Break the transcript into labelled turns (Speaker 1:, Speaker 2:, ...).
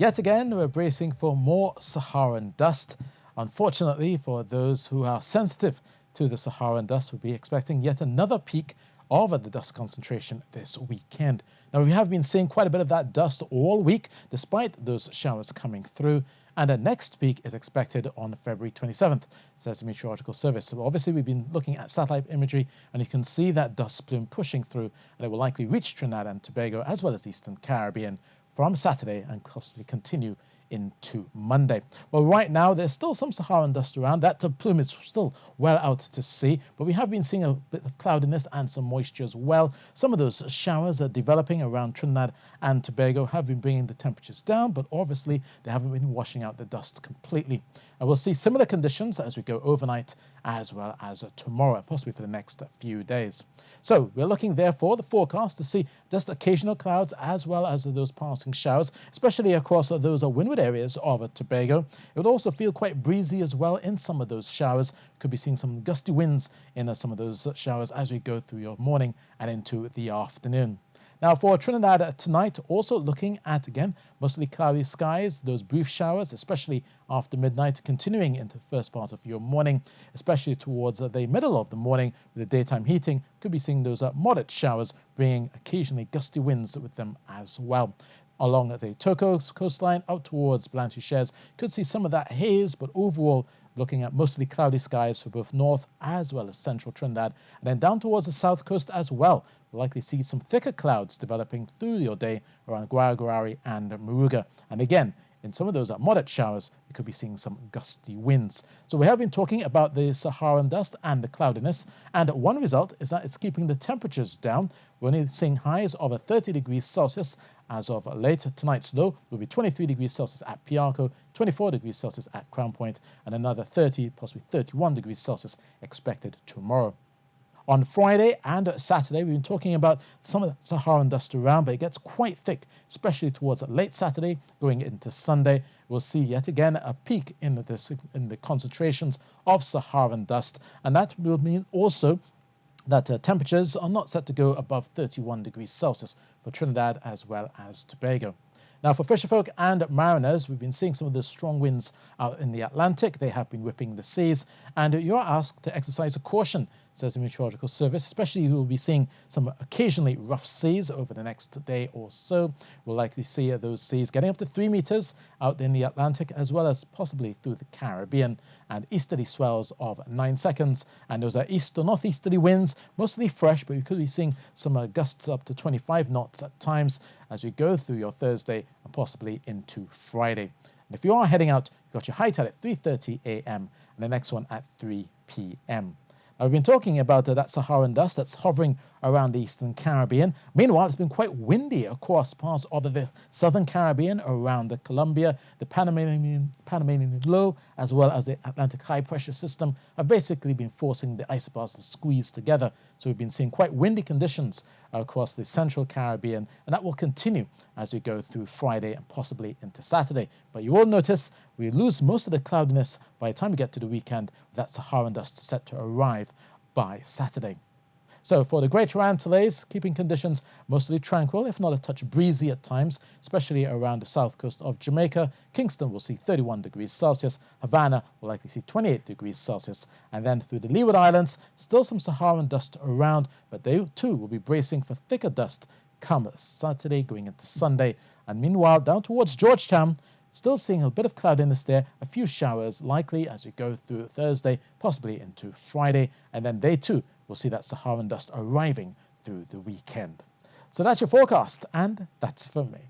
Speaker 1: Yet again, we're bracing for more Saharan dust. Unfortunately, for those who are sensitive to the Saharan dust, we'll be expecting yet another peak of the dust concentration this weekend. Now, we have been seeing quite a bit of that dust all week, despite those showers coming through. And the next peak is expected on February 27th, says the Meteorological Service. So obviously, we've been looking at satellite imagery, and you can see that dust plume pushing through, and it will likely reach Trinidad and Tobago, as well as the Eastern Caribbean, from Saturday and possibly continue into Monday. Well, right now, there's still some Saharan dust around. That plume is still well out to sea, but we have been seeing a bit of cloudiness and some moisture as well. Some of those showers are developing around Trinidad and Tobago have been bringing the temperatures down, but obviously they haven't been washing out the dust completely. And we'll see similar conditions as we go overnight as well as tomorrow, possibly for the next few days. So we're looking therefore the forecast to see just occasional clouds as well as those passing showers, especially across those windward areas of Tobago. It would also feel quite breezy as well in some of those showers. Could be seeing some gusty winds in some of those showers as we go through your morning and into the afternoon. Now for Trinidad tonight, also looking at, again, mostly cloudy skies, those brief showers, especially after midnight, continuing into the first part of your morning, especially towards the middle of the morning with the daytime heating. Could be seeing those moderate showers, bringing occasionally gusty winds with them as well. Along the Toco coastline out towards Blantyre Shares, could see some of that haze, but overall looking at mostly cloudy skies for both north as well as central Trinidad, and then down towards the south coast as well. We'll likely see some thicker clouds developing through your day around Guayagurari and Moruga. And again, in some of those moderate showers, you could be seeing some gusty winds. So we have been talking about the Saharan dust and the cloudiness, and one result is that it's keeping the temperatures down. We're only seeing highs of 30 degrees Celsius as of late. Tonight's low will be 23 degrees Celsius at Piarco, 24 degrees Celsius at Crown Point, and another 30, possibly 31 degrees Celsius expected tomorrow. On Friday and Saturday, we've been talking about some of the Saharan dust around, but it gets quite thick, especially towards late Saturday, going into Sunday. We'll see yet again a peak in the concentrations of Saharan dust, and that will mean also that temperatures are not set to go above 31 degrees Celsius for Trinidad as well as Tobago. Now, for fisherfolk and mariners, we've been seeing some of the strong winds out in the Atlantic. They have been whipping the seas, and you are asked to exercise a caution, says the Meteorological Service, especially you will be seeing some occasionally rough seas over the next day or so. We'll likely see those seas getting up to 3 meters out in the Atlantic, as well as possibly through the Caribbean, and easterly swells of 9 seconds. And those are east or northeasterly winds, mostly fresh, but you could be seeing some gusts up to 25 knots at times as we go through your Thursday and possibly into Friday. And if you are heading out, you've got your high tide at 3:30 a.m. and the next one at 3 p.m. Now, we've been talking about that Saharan dust that's hovering around the Eastern Caribbean. Meanwhile, it's been quite windy across parts of the Southern Caribbean, around the Colombia, the Panamanian Low, as well as the Atlantic high pressure system, have basically been forcing the isobars to squeeze together. So we've been seeing quite windy conditions across the Central Caribbean, and that will continue as we go through Friday and possibly into Saturday. But you will notice we lose most of the cloudiness by the time we get to the weekend, with that Saharan dust set to arrive by Saturday. So for the Greater Antilles, keeping conditions mostly tranquil, if not a touch breezy at times, especially around the south coast of Jamaica. Kingston will see 31 degrees Celsius. Havana will likely see 28 degrees Celsius. And then through the Leeward Islands, still some Saharan dust around, but they too will be bracing for thicker dust come Saturday going into Sunday. And meanwhile, down towards Georgetown, still seeing a bit of cloudiness there, a few showers likely as we go through Thursday, possibly into Friday, and then they too will see that Saharan dust arriving through the weekend. So that's your forecast, and that's from me.